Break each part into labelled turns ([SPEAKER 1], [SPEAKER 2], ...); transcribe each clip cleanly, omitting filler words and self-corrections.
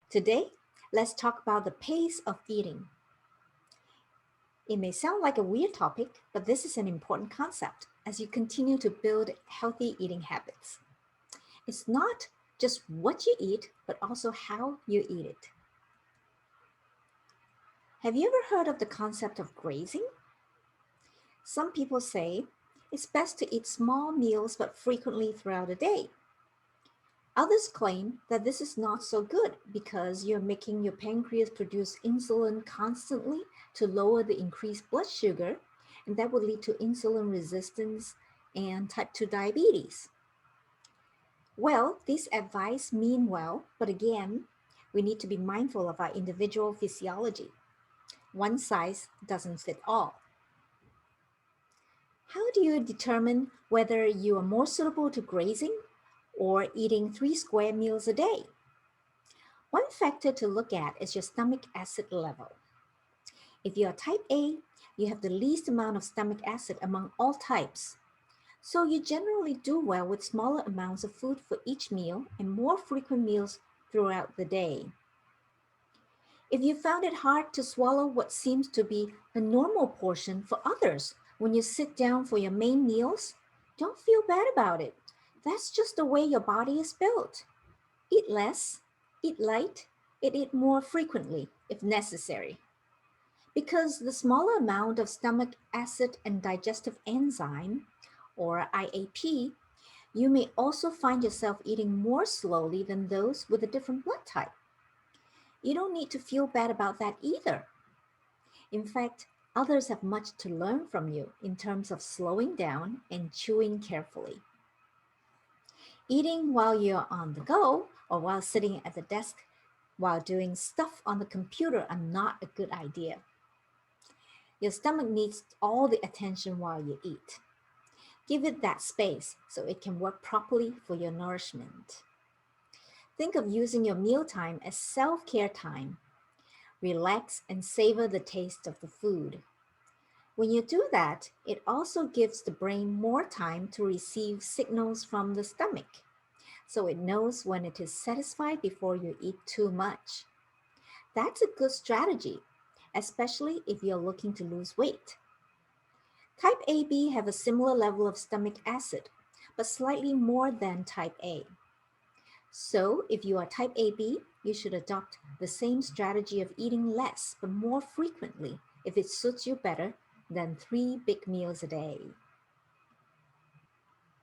[SPEAKER 1] Today, let's talk about the pace of eating. It may sound like a weird topic, but this is an important concept as you continue to build healthy eating habits. It's not just what you eat, but also how you eat it. Have you ever heard of the concept of grazing? Some people say it's best to eat small meals but frequently throughout the day. Others claim that this is not so good because you're making your pancreas produce insulin constantly to lower the increased blood sugar, and that would lead to insulin resistance and type 2 diabetes. Well, these advice mean well, but again, we need to be mindful of our individual physiology. One size doesn't fit all. How do you determine whether you are more suitable to grazing or eating 3 square meals a day? One factor to look at is your stomach acid level. If you are type A, you have the least amount of stomach acid among all types. So you generally do well with smaller amounts of food for each meal and more frequent meals throughout the day. If you found it hard to swallow what seems to be a normal portion for others when you sit down for your main meals, don't feel bad about it. That's just the way your body is built. Eat less, eat light, and eat more frequently if necessary. Because the smaller amount of stomach acid and digestive enzyme, or IAP, you may also find yourself eating more slowly than those with a different blood type. You don't need to feel bad about that either. In fact, others have much to learn from you in terms of slowing down and chewing carefully. Eating while you're on the go or while sitting at the desk while doing stuff on the computer are not a good idea. Your stomach needs all the attention while you eat. Give it that space so it can work properly for your nourishment. Think of using your mealtime as self care time. Relax and savor the taste of the food. When you do that, it also gives the brain more time to receive signals from the stomach, so it knows when it is satisfied before you eat too much. That's a good strategy, especially if you're looking to lose weight. Type AB have a similar level of stomach acid, but slightly more than type A. So, if you are type AB, you should adopt the same strategy of eating less but more frequently if it suits you better than 3 big meals a day.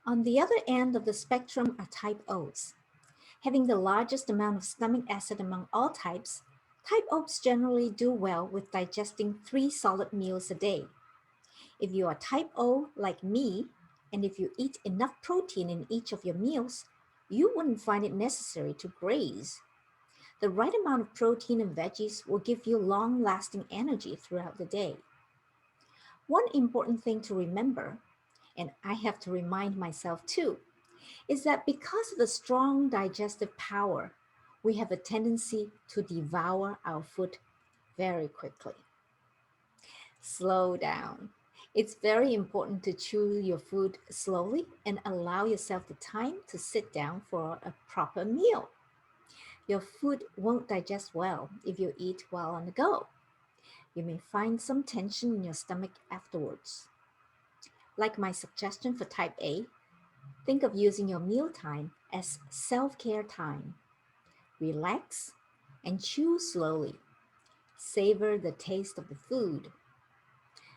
[SPEAKER 1] On the other end of the spectrum are type O's. Having the largest amount of stomach acid among all types, type O's generally do well with digesting 3 solid meals a day. If you are type O like me, and if you eat enough protein in each of your meals, you wouldn't find it necessary to graze. The right amount of protein and veggies will give you long lasting energy throughout the day. One important thing to remember, and I have to remind myself too, is that because of the strong digestive power, we have a tendency to devour our food very quickly. Slow down. It's very important to chew your food slowly and allow yourself the time to sit down for a proper meal. Your food won't digest well if you eat while on the go. You may find some tension in your stomach afterwards. Like my suggestion for type A, think of using your mealtime as self care time. Relax and chew slowly. Savor the taste of the food.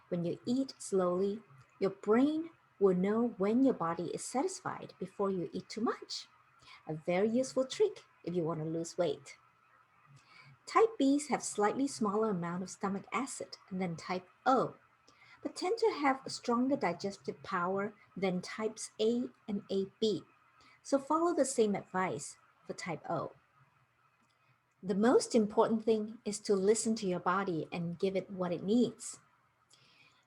[SPEAKER 1] When you eat slowly, your brain will know when your body is satisfied before you eat too much. A very useful trick if you want to lose weight. Type Bs have slightly smaller amount of stomach acid than type O, but tend to have a stronger digestive power than types A and AB. So follow the same advice for type O. The most important thing is to listen to your body and give it what it needs.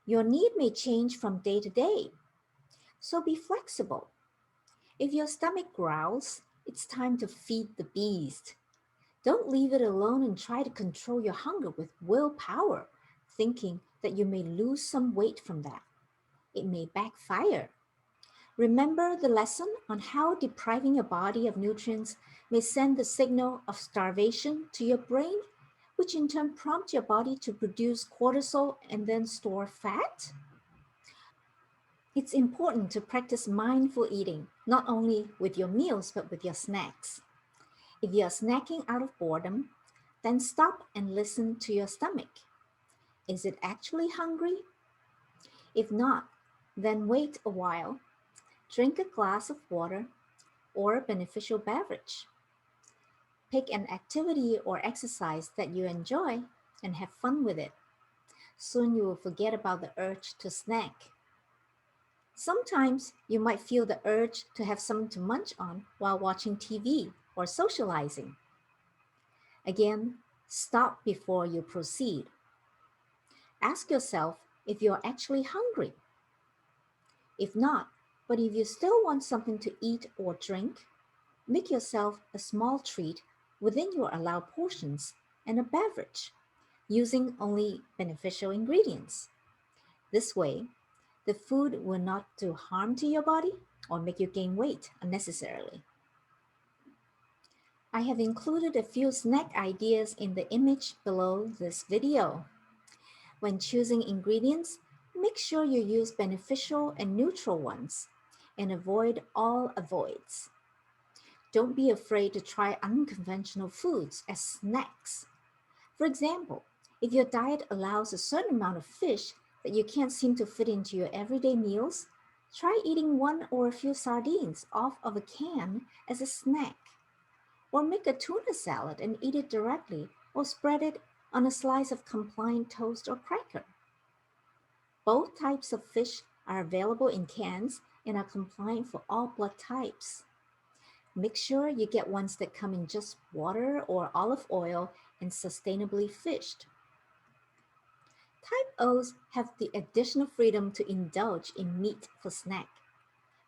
[SPEAKER 1] Your need may change from day to day, so be flexible. If your stomach growls, it's time to feed the beast. Don't leave it alone and try to control your hunger with willpower, thinking that you may lose some weight from that. It may backfire. Remember the lesson on how depriving your body of nutrients may send the signal of starvation to your brain, which in turn prompts your body to produce cortisol and then store fat? It's important to practice mindful eating, not only with your meals but with your snacks. If you're snacking out of boredom, then stop and listen to your stomach. Is it actually hungry? If not, then wait a while, drink a glass of water or a beneficial beverage. Pick an activity or exercise that you enjoy and have fun with it. Soon you will forget about the urge to snack. Sometimes you might feel the urge to have something to munch on while watching TV or socializing. Again, stop before you proceed. Ask yourself if you're actually hungry. If not, but if you still want something to eat or drink, make yourself a small treat within your allowed portions and a beverage, using only beneficial ingredients. This way, the food will not do harm to your body or make you gain weight unnecessarily. I have included a few snack ideas in the image below this video. When choosing ingredients, make sure you use beneficial and neutral ones and avoid all avoids. Don't be afraid to try unconventional foods as snacks. For example, if your diet allows a certain amount of fish that you can't seem to fit into your everyday meals, try eating one or a few sardines off of a can as a snack. Or make a tuna salad and eat it directly or spread it on a slice of compliant toast or cracker. Both types of fish are available in cans and are compliant for all blood types. Make sure you get ones that come in just water or olive oil and sustainably fished. Type O's have the additional freedom to indulge in meat for snack.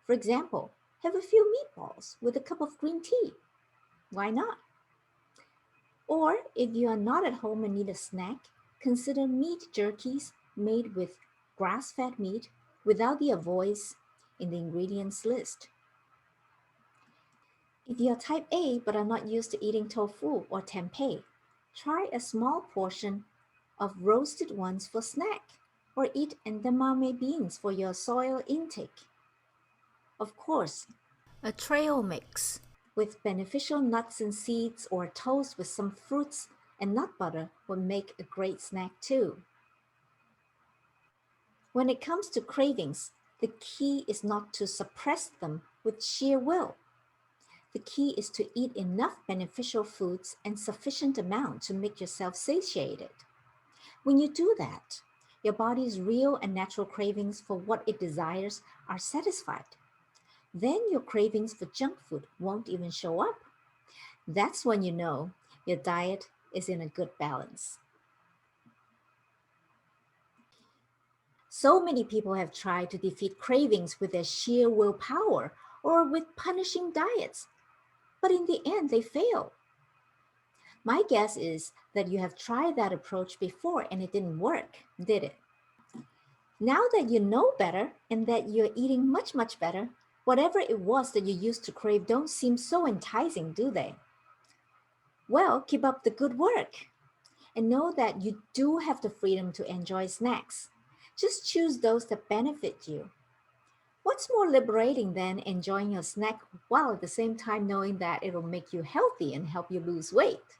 [SPEAKER 1] For example, have a few meatballs with a cup of green tea. Why not? Or if you are not at home and need a snack, consider meat jerkies made with grass-fed meat without the avoids in the ingredients list. If you are type A but are not used to eating tofu or tempeh, try a small portion of roasted ones for snack or eat edamame beans for your soil intake. Of course, a trail mix with beneficial nuts and seeds or toast with some fruits and nut butter would make a great snack too. When it comes to cravings, the key is not to suppress them with sheer will. The key is to eat enough beneficial foods and sufficient amount to make yourself satiated. When you do that, your body's real and natural cravings for what it desires are satisfied. Then your cravings for junk food won't even show up. That's when you know your diet is in a good balance. So many people have tried to defeat cravings with their sheer willpower or with punishing diets, but in the end they fail. My guess is that you have tried that approach before and it didn't work, did it? Now that you know better and that you're eating much better, whatever it was that you used to crave don't seem so enticing, do they? Well, keep up the good work and know that you do have the freedom to enjoy snacks. Just choose those that benefit you. What's more liberating than enjoying your snack while at the same time knowing that it'll make you healthy and help you lose weight?